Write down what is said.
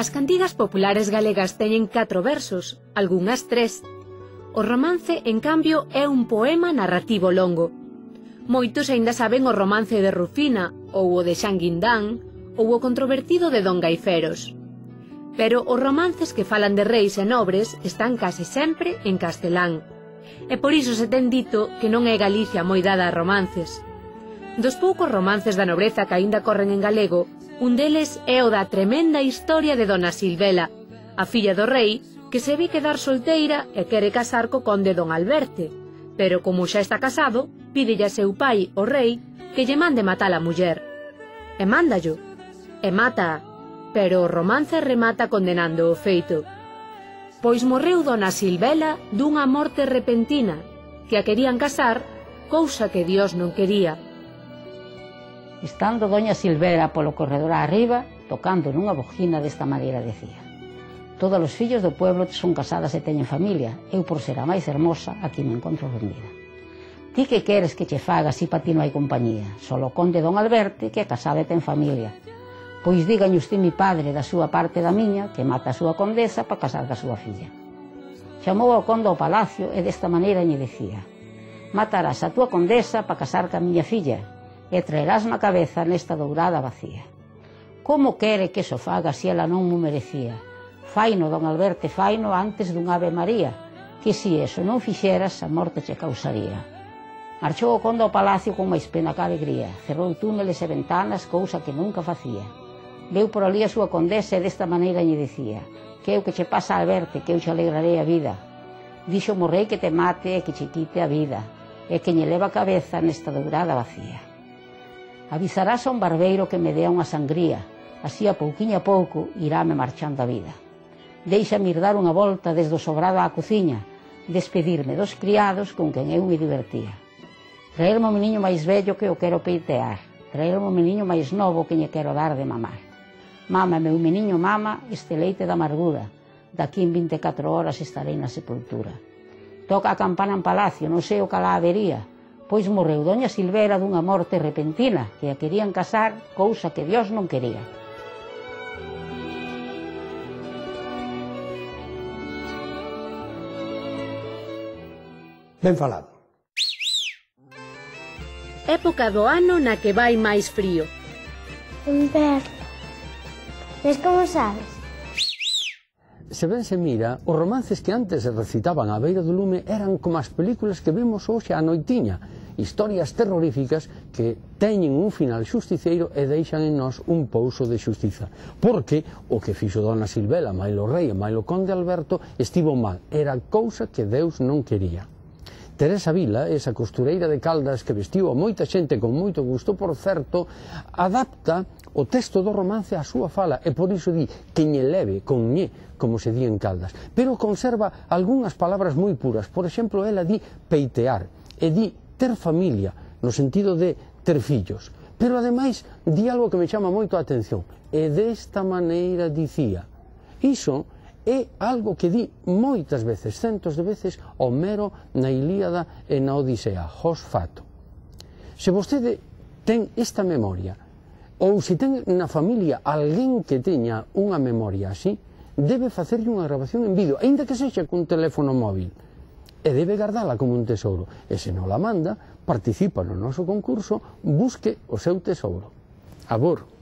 As cantigas populares galegas teñen 4 versos, algunhas 3. O romance, en cambio, é un poema narrativo longo. Moitos aínda saben o romance de Rufina, ou o de Xan Guindán, ou o controvertido de Don Gaiferos. Pero os romances que falan de reis e nobres están case sempre en castelán. E por iso se ten dito que non é Galicia moi dada a romances. Dos poucos romances da nobreza que aínda corren en galego, un deles é o da tremenda historia de Dona Silvela, a filla do rei, que se ve quedar solteira e quere casar co conde Don Alberte, pero como xa está casado, pídelle a seu pai, o rei, que lle mande matar a muller. E mándallo. E mata, pero o romance remata condenando o feito. Pois morreu Dona Silvela dunha morte repentina, que a querían casar, cousa que Dios non quería. Estando doña Silvera polo corredor arriba, tocando nunha bojina desta maneira decía: todos os fillos do pueblo son casadas e teñen familia, eu por ser a máis hermosa aquí me encontro rendida. Ti que queres que che faga si pa ti non hai compañía? Solo o conde Don Alberte que é casado e ten familia. Pois dígañe usted mi padre da súa parte da miña que mata a súa condesa para casar ca súa filla. Chamou ao conde ao palacio e desta maneira lle decía: matarás a túa condesa para casar ca miña filla e traerás na cabeza nesta dourada vacía. Como quere que eso faga se ela non mo merecía? Faino, Don Alberte, faino antes dun Ave María, que si eso non fixeras, a morte che causaría. Marchou o conde ao palacio con máis pena que alegría, cerrou túneles e ventanas, cousa que nunca facía. Veu por ali a súa condesa e desta maneira lle dicía: que é o que che pasa, Alberte, que eu che alegrarei a vida. Dixo o rei que te mate e que che quite a vida, e que lle leva a cabeza nesta dourada vacía. Avisarás a un barbeiro que me dea unha sangría, así a pouquiño a pouco iráme marchando a vida. Deixa-me ir dar unha volta desde o sobrado á cociña, despedirme dos criados con quen eu me divertía. Traerme o meniño máis vello que o quero peitear, traerme o meniño máis novo que lle quero dar de mamar. Mama, meu meniño, mama este leite da amargura, daqui en 24 horas estarei na sepultura. Toca a campana en palacio, non sei o que alá habería, pois morreu doña Silvera dunha morte repentina, que a querían casar, cousa que Dios non quería. Ben falado. Época do ano na que vai máis frío. Inverno. Ves como sabes? Se ben se mira, os romances que antes se recitaban á beira do lume eran como as películas que vemos hoxe á noitiña, historias terroríficas que teñen un final xusticeiro e deixan en nós un pouso de xustiza. Porque o que fixo Dona Silvela, mailo rei e mailo conde Alberto, estivo mal, era cousa que Deus non quería. Teresa Vila, esa costureira de Caldas que vestiu a moita xente con moito gusto, por certo, adapta o texto do romance á súa fala e por iso di que lle leve con ñe, como se di en Caldas, pero conserva algunhas palabras moi puras. Por exemplo, ela di peitear e di ter familia, no sentido de ter fillos, pero ademais di algo que me chama moito a atención, e desta maneira dicía. Iso é algo que di moitas veces, centos de veces, Homero na Ilíada e na Odisea, Jos fato. Se vostede ten esta memoria, ou se ten na familia alguén que teña unha memoria así, debe facerlle unha grabación en vídeo, aínda que sexa cun teléfono móvil, e debe guardala como un tesouro. E se non la manda, participa no noso concurso, busque o seu tesouro. Abur.